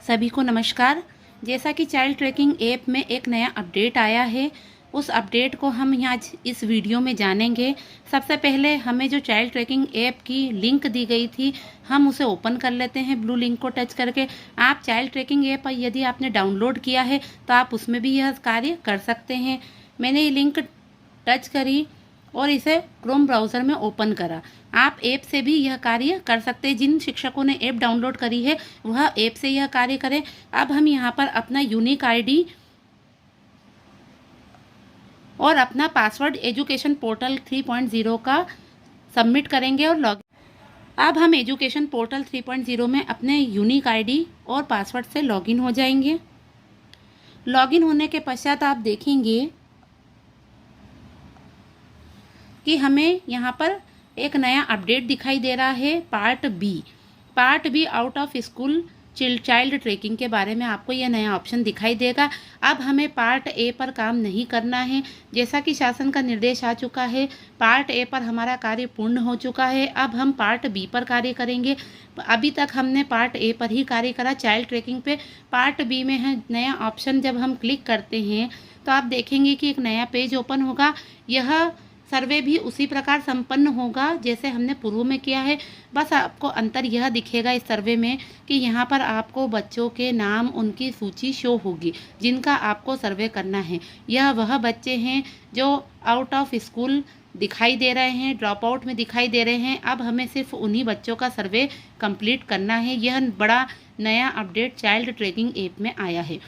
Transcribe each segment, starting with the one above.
सभी को नमस्कार। जैसा कि चाइल्ड ट्रैकिंग ऐप में एक नया अपडेट आया है, उस अपडेट को हम आज इस वीडियो में जानेंगे। सबसे पहले हमें जो चाइल्ड ट्रैकिंग ऐप की लिंक दी गई थी, हम उसे ओपन कर लेते हैं ब्लू लिंक को टच करके। आप चाइल्ड ट्रैकिंग ऐप यदि आपने डाउनलोड किया है तो आप उसमें भी यह कार्य कर सकते हैं। मैंने ये लिंक टच करी और इसे क्रोम ब्राउज़र में ओपन करा। आप ऐप से भी यह कार्य कर सकते हैं। जिन शिक्षकों ने ऐप डाउनलोड करी है वह ऐप से यह कार्य करें। अब हम यहाँ पर अपना यूनिक आईडी और अपना पासवर्ड एजुकेशन पोर्टल 3.0 का सबमिट करेंगे और लॉग अब हम एजुकेशन पोर्टल 3.0 में अपने यूनिक आईडी और पासवर्ड से लॉगिन हो जाएंगे। लॉगिन होने के पश्चात आप देखेंगे कि हमें यहाँ पर एक नया अपडेट दिखाई दे रहा है। Part be out of school child trekking के बारे में आपको यह नया ऑप्शन दिखाई देगा। अब हमें पार्ट ए पर काम नहीं करना है। जैसा कि शासन का निर्देश आ चुका है, पार्ट ए पर हमारा कार्य पूर्ण हो चुका है। अब हम पार्ट बी पर कार्य करेंगे। अभी तक हमने पार्ट ए पर ही कार्य करा चाइल्ड ट्रैकिंग पे। पार्ट बी में है नया ऑप्शन। जब हम क्लिक करते हैं तो आप देखेंगे कि एक नया पेज ओपन होगा। यह सर्वे भी उसी प्रकार संपन्न होगा जैसे हमने पूर्व में किया है। बस आपको अंतर यह दिखेगा इस सर्वे में कि यहाँ पर आपको बच्चों के नाम, उनकी सूची शो होगी जिनका आपको सर्वे करना है। यह वह बच्चे हैं जो आउट ऑफ स्कूल दिखाई दे रहे हैं, ड्रॉप आउट में दिखाई दे रहे हैं। अब हमें सिर्फ उन्हीं बच्चों का सर्वे कंप्लीट करना है। यह बड़ा नया अपडेट चाइल्ड ट्रैकिंग ऐप में आया है।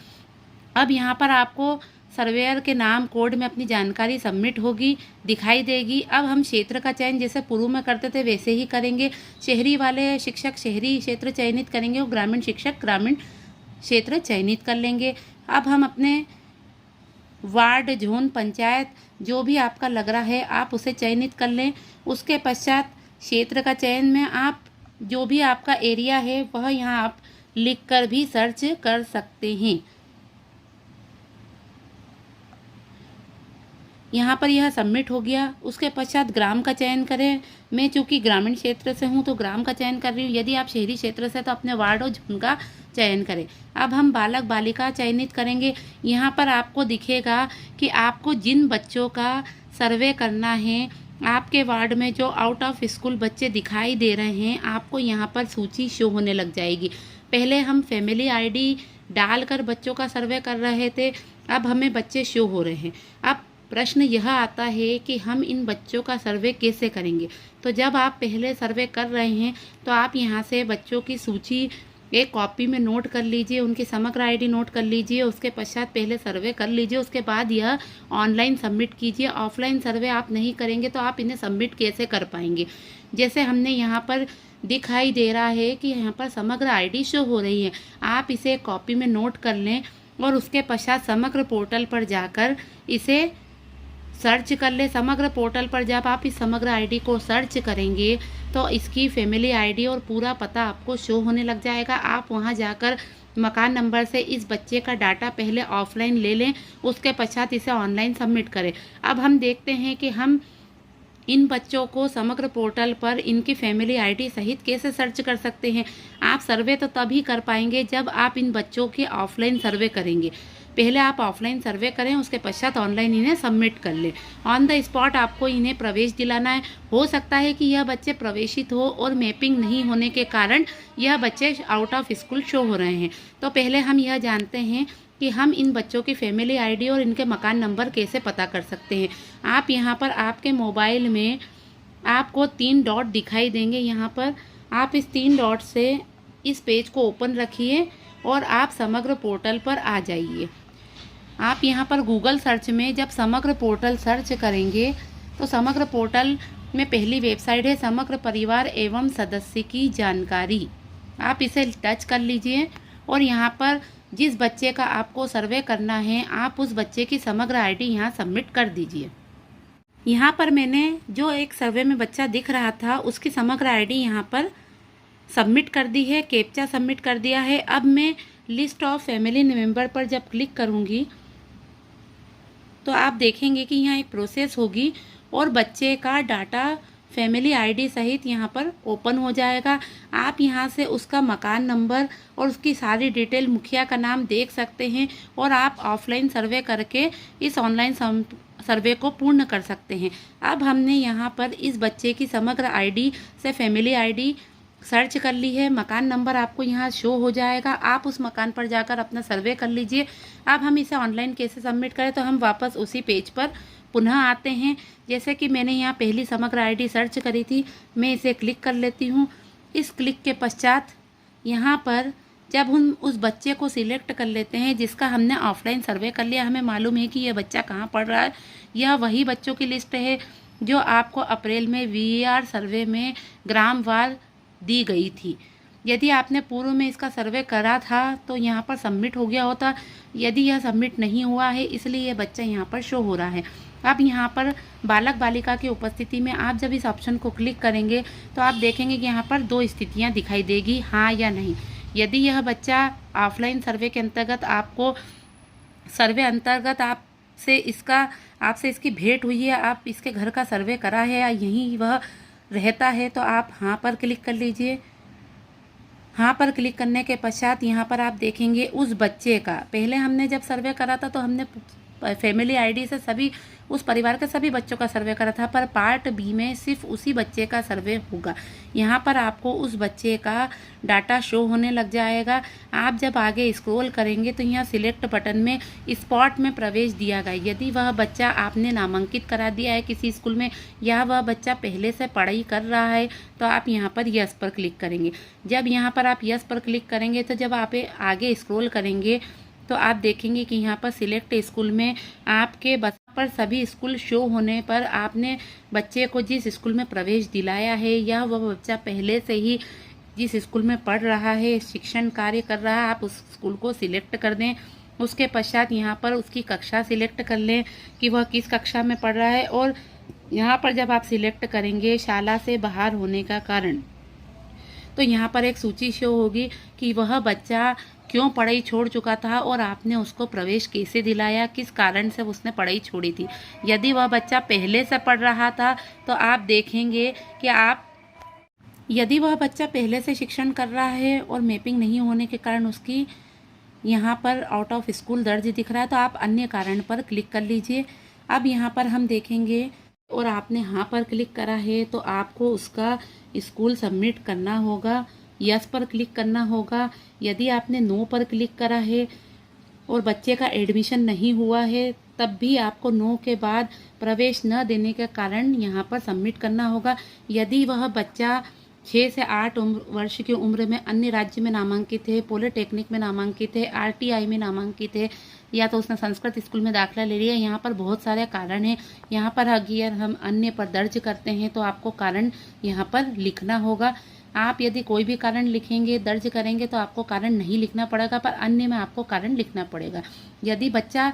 अब यहाँ पर आपको सर्वेयर के नाम कोड में अपनी जानकारी सबमिट होगी, दिखाई देगी। अब हम क्षेत्र का चयन जैसे पूर्व में करते थे वैसे ही करेंगे। शहरी वाले शिक्षक शहरी क्षेत्र चयनित करेंगे और ग्रामीण शिक्षक ग्रामीण क्षेत्र चयनित कर लेंगे। अब हम अपने वार्ड, जोन, पंचायत जो भी आपका लग रहा है आप उसे चयनित कर लें। उसके पश्चात क्षेत्र का चयन में आप जो भी आपका एरिया है वह यहाँ आप लिख कर भी सर्च कर सकते हैं। यहाँ पर यह सबमिट हो गया। उसके पश्चात ग्राम का चयन करें। मैं चूँकि ग्रामीण क्षेत्र से हूँ तो ग्राम का चयन कर रही हूँ। यदि आप शहरी क्षेत्र से तो अपने वार्ड और जोन का चयन करें। अब हम बालक बालिका चयनित करेंगे। यहाँ पर आपको दिखेगा कि आपको जिन बच्चों का सर्वे करना है, आपके वार्ड में जो आउट ऑफ स्कूल बच्चे दिखाई दे रहे हैं, आपको यहाँ पर सूची शो होने लग जाएगी। पहले हम फैमिली आईडी डालकर बच्चों का सर्वे कर रहे थे, अब हमें बच्चे शो हो रहे हैं। अब प्रश्न यह आता है कि हम इन बच्चों का सर्वे कैसे करेंगे। तो जब आप पहले सर्वे कर रहे हैं तो आप यहाँ से बच्चों की सूची एक कॉपी में नोट कर लीजिए, उनकी समग्र आईडी नोट कर लीजिए। उसके पश्चात पहले सर्वे कर लीजिए, उसके बाद यह ऑनलाइन सबमिट कीजिए। ऑफलाइन सर्वे आप नहीं करेंगे तो आप इन्हें सबमिट कैसे कर पाएंगे। जैसे हमने यहाँ पर दिखाई दे रहा है कि यहाँ पर समग्र आईडी शो हो रही है, आप इसे कॉपी में नोट कर लें और उसके पश्चात समग्र पोर्टल पर जाकर इसे सर्च कर ले। समग्र पोर्टल पर जब आप इस समग्र आईडी को सर्च करेंगे तो इसकी फैमिली आईडी और पूरा पता आपको शो होने लग जाएगा। आप वहां जाकर मकान नंबर से इस बच्चे का डाटा पहले ऑफलाइन ले लें, उसके पश्चात इसे ऑनलाइन सबमिट करें। अब हम देखते हैं कि हम इन बच्चों को समग्र पोर्टल पर इनकी फैमिली आईडी सहित कैसे सर्च कर सकते हैं। आप सर्वे तो तभी कर पाएंगे जब आप इन बच्चों के ऑफलाइन सर्वे करेंगे। पहले आप ऑफलाइन सर्वे करें, उसके पश्चात ऑनलाइन इन्हें सबमिट कर लें। ऑन द स्पॉट आपको इन्हें प्रवेश दिलाना है। हो सकता है कि यह बच्चे प्रवेशित हो और मैपिंग नहीं होने के कारण यह बच्चे आउट ऑफ स्कूल शो हो रहे हैं। तो पहले हम यह जानते हैं कि हम इन बच्चों की फैमिली आईडी और इनके मकान नंबर कैसे पता कर सकते हैं। आप यहाँ पर आपके मोबाइल में आपको 3 डॉट दिखाई देंगे। यहाँ पर आप इस 3 डॉट से इस पेज को ओपन रखिए और आप समग्र पोर्टल पर आ जाइए। आप यहाँ पर गूगल सर्च में जब समग्र पोर्टल सर्च करेंगे तो समग्र पोर्टल में पहली वेबसाइट है समग्र परिवार एवं सदस्य की जानकारी। आप इसे टच कर लीजिए और यहाँ पर जिस बच्चे का आपको सर्वे करना है आप उस बच्चे की समग्र आईडी यहाँ सबमिट कर दीजिए। यहाँ पर मैंने जो एक सर्वे में बच्चा दिख रहा था उसकी समग्र आईडी यहाँ पर सबमिट कर दी है, कैप्चा सबमिट कर दिया है। अब मैं लिस्ट ऑफ फैमिली मेंबर पर जब क्लिक करूँगी तो आप देखेंगे कि यहाँ एक प्रोसेस होगी और बच्चे का डाटा फैमिली आईडी सहित यहाँ पर ओपन हो जाएगा। आप यहाँ से उसका मकान नंबर और उसकी सारी डिटेल, मुखिया का नाम देख सकते हैं और आप ऑफलाइन सर्वे करके इस ऑनलाइन सर्वे को पूर्ण कर सकते हैं। अब हमने यहाँ पर इस बच्चे की समग्र आईडी से फैमिली आईडी सर्च कर ली है। मकान नंबर आपको यहाँ शो हो जाएगा, आप उस मकान पर जाकर अपना सर्वे कर लीजिए। अब हम इसे ऑनलाइन कैसे सबमिट करें, तो हम वापस उसी पेज पर पुनः आते हैं। जैसे कि मैंने यहाँ पहली समग्र आईडी सर्च करी थी, मैं इसे क्लिक कर लेती हूँ। इस क्लिक के पश्चात यहाँ पर जब हम उस बच्चे को सिलेक्ट कर लेते हैं जिसका हमने ऑफलाइन सर्वे कर लिया, हमें मालूम है कि यह बच्चा कहाँ पढ़ रहा है, यह वही बच्चों की लिस्ट है जो आपको अप्रैल में वीआर सर्वे में ग्रामवार दी गई थी। यदि आपने पूर्व में इसका सर्वे करा था तो यहाँ पर सबमिट हो गया होता, यदि यह सबमिट नहीं हुआ है इसलिए यह बच्चा यहाँ पर शो हो रहा है। अब यहाँ पर बालक बालिका की उपस्थिति में आप जब इस ऑप्शन को क्लिक करेंगे तो आप देखेंगे कि यहाँ पर दो स्थितियाँ दिखाई देगी, हाँ या नहीं। यदि यह बच्चा ऑफलाइन सर्वे के अंतर्गत आपको सर्वे अंतर्गत आपसे इसकी भेंट हुई है, आप इसके घर का सर्वे करा है या यहीं वह रहता है, तो आप हाँ पर क्लिक कर लीजिए। हाँ पर क्लिक करने के पश्चात यहाँ पर आप देखेंगे उस बच्चे का, पहले हमने जब सर्वे करा था तो हमने फैमिली आईडी से सभी उस परिवार के सभी बच्चों का सर्वे करा था, पर पार्ट बी में सिर्फ उसी बच्चे का सर्वे होगा। यहाँ पर आपको उस बच्चे का डाटा शो होने लग जाएगा। आप जब आगे स्क्रॉल करेंगे तो यहाँ सिलेक्ट बटन में स्पॉट में प्रवेश दिया गया। यदि वह बच्चा आपने नामांकित करा दिया है किसी स्कूल में या वह बच्चा पहले से पढ़ाई कर रहा है तो आप यहाँ पर यस पर क्लिक करेंगे। जब यहाँ पर आप यस पर क्लिक करेंगे तो जब आप आगे स्क्रॉल करेंगे तो आप देखेंगे कि यहाँ पर सिलेक्ट स्कूल में आपके पर सभी स्कूल शो होने पर आपने बच्चे को जिस स्कूल में प्रवेश दिलाया है या वह बच्चा पहले से ही जिस स्कूल में पढ़ रहा है, शिक्षण कार्य कर रहा है, आप उस स्कूल को सिलेक्ट कर दें। उसके पश्चात यहाँ पर उसकी कक्षा सिलेक्ट कर लें कि वह किस कक्षा में पढ़ रहा है। और यहाँ पर जब आप सिलेक्ट करेंगे शाला से बाहर होने का कारण, तो यहाँ पर एक सूची शो होगी कि वह बच्चा क्यों पढ़ाई छोड़ चुका था और आपने उसको प्रवेश कैसे दिलाया, किस कारण से उसने पढ़ाई छोड़ी थी। यदि वह बच्चा पहले से पढ़ रहा था तो आप देखेंगे कि यदि वह बच्चा पहले से शिक्षण कर रहा है और मैपिंग नहीं होने के कारण उसकी यहाँ पर आउट ऑफ स्कूल दर्ज दिख रहा है तो आप अन्य कारण पर क्लिक कर लीजिए। अब यहाँ पर हम देखेंगे और आपने हाँ पर क्लिक करा है तो आपको उसका स्कूल सबमिट करना होगा, यस पर क्लिक करना होगा। यदि आपने नो पर क्लिक करा है और बच्चे का एडमिशन नहीं हुआ है तब भी आपको नो के बाद प्रवेश न देने के कारण यहाँ पर सबमिट करना होगा। यदि वह बच्चा 6 से 8 वर्ष की उम्र में अन्य राज्य में नामांकित है, पॉलिटेक्निक में नामांकित है, आरटीआई में नामांकित है या तो उसने संस्कृत स्कूल में दाखिला ले लिया, यहाँ पर बहुत सारे कारण हैं। यहाँ पर अगर हम अन्य पर दर्ज करते हैं तो आपको कारण यहाँ पर लिखना होगा। आप यदि कोई भी कारण लिखेंगे, दर्ज करेंगे तो आपको कारण नहीं लिखना पड़ेगा, पर अन्य में आपको कारण लिखना पड़ेगा। यदि बच्चा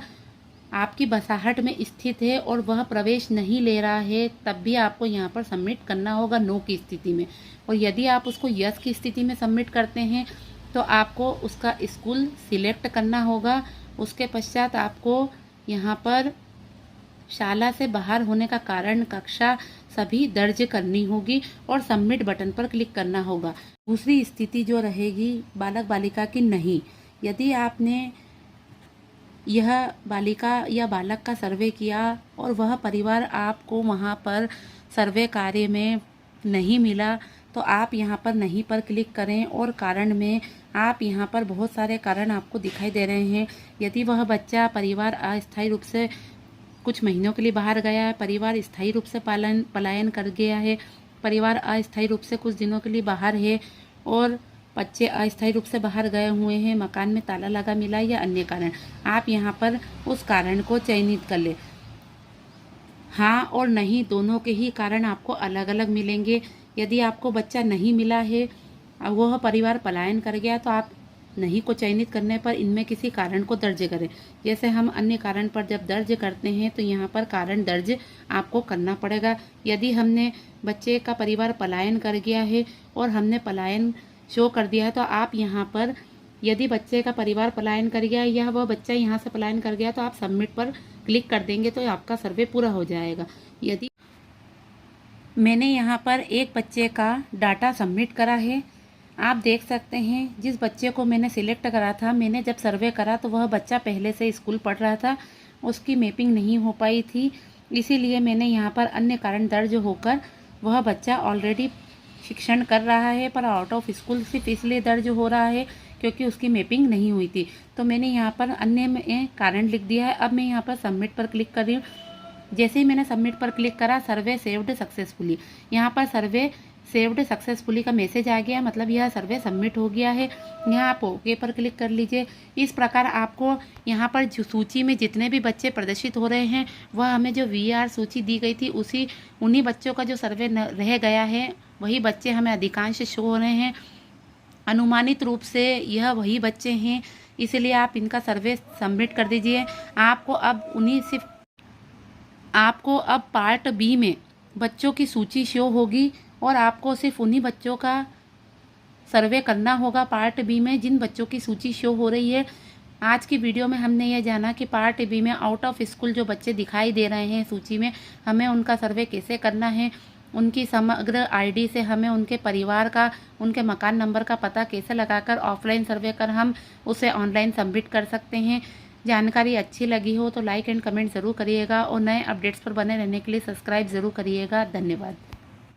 आपकी बसाहट में स्थित है और वह प्रवेश नहीं ले रहा है तब भी आपको यहाँ पर सबमिट करना होगा नो की स्थिति में। और यदि आप उसको यस की स्थिति में सबमिट करते हैं तो आपको उसका स्कूल सिलेक्ट करना होगा। उसके पश्चात आपको यहाँ पर शाला से बाहर होने का कारण, कक्षा सभी दर्ज करनी होगी और सबमिट बटन पर क्लिक करना होगा। दूसरी स्थिति जो रहेगी बालक बालिका की नहीं, यदि आपने यह बालिका या बालक का सर्वे किया और वह परिवार आपको वहाँ पर सर्वे कार्य में नहीं मिला तो आप यहाँ पर नहीं पर क्लिक करें और कारण में आप यहाँ पर बहुत सारे कारण आपको दिखाई दे रहे हैं। यदि वह बच्चा परिवार अस्थायी रूप से कुछ महीनों के लिए बाहर गया है, परिवार स्थायी रूप से पलायन कर गया है, परिवार अस्थायी रूप से कुछ दिनों के लिए बाहर है और बच्चे अस्थायी रूप से बाहर गए हुए हैं, मकान में ताला लगा मिला या अन्य कारण, आप यहाँ पर उस कारण को चयनित कर ले। हाँ और नहीं दोनों के ही कारण आपको अलग अलग मिलेंगे। यदि आपको बच्चा नहीं मिला है, वह परिवार पलायन कर गया, तो आप नहीं को चयनित करने पर इनमें किसी कारण को दर्ज करें। जैसे हम अन्य कारण पर जब दर्ज करते हैं तो यहाँ पर कारण दर्ज आपको करना पड़ेगा। यदि हमने बच्चे का परिवार पलायन कर गया है और हमने पलायन शो कर दिया है तो आप यहाँ पर यदि बच्चे का परिवार पलायन कर गया या वह बच्चा यहाँ से पलायन कर गया तो आप सबमिट पर क्लिक कर देंगे तो आपका सर्वे पूरा हो जाएगा। मैंने यहाँ पर एक बच्चे का डाटा सबमिट करा है। आप देख सकते हैं जिस बच्चे को मैंने सिलेक्ट करा था, मैंने जब सर्वे करा तो वह बच्चा पहले से स्कूल पढ़ रहा था, उसकी मैपिंग नहीं हो पाई थी, इसीलिए मैंने यहाँ पर अन्य कारण दर्ज होकर वह बच्चा ऑलरेडी शिक्षण कर रहा है पर आउट ऑफ स्कूल सिर्फ इसलिए दर्ज हो रहा है क्योंकि उसकी मैपिंग नहीं हुई थी। तो मैंने यहाँ पर अन्य में कारण लिख दिया है। अब मैं यहाँ पर सबमिट पर क्लिक कर रही हूँ। जैसे ही मैंने सबमिट पर क्लिक करा, सर्वे सेव्ड सक्सेसफुली, यहाँ पर सर्वे सेव्ड सक्सेसफुली का मैसेज आ गया, मतलब यह सर्वे सबमिट हो गया है। यहाँ आप ओके पर क्लिक कर लीजिए। इस प्रकार आपको यहाँ पर जो सूची में जितने भी बच्चे प्रदर्शित हो रहे हैं वह हमें जो VR सूची दी गई थी उन्हीं बच्चों का जो सर्वे रह गया है वही बच्चे हमें अधिकांश शो हो रहे हैं। अनुमानित रूप से यह वही बच्चे हैं, इसलिए आप इनका सर्वे सबमिट कर दीजिए। आपको अब पार्ट बी में बच्चों की सूची शो होगी और आपको सिर्फ उन्हीं बच्चों का सर्वे करना होगा पार्ट बी में जिन बच्चों की सूची शो हो रही है। आज की वीडियो में हमने यह जाना कि पार्ट बी में आउट ऑफ स्कूल जो बच्चे दिखाई दे रहे हैं सूची में, हमें उनका सर्वे कैसे करना है, उनकी समग्र आईडी से हमें उनके परिवार का, उनके मकान नंबर का पता कैसे लगाकर ऑफलाइन सर्वे कर हम उसे ऑनलाइन सबमिट कर सकते हैं। जानकारी अच्छी लगी हो तो लाइक एंड कमेंट ज़रूर करिएगा और नए अपडेट्स पर बने रहने के लिए सब्सक्राइब ज़रूर करिएगा। धन्यवाद।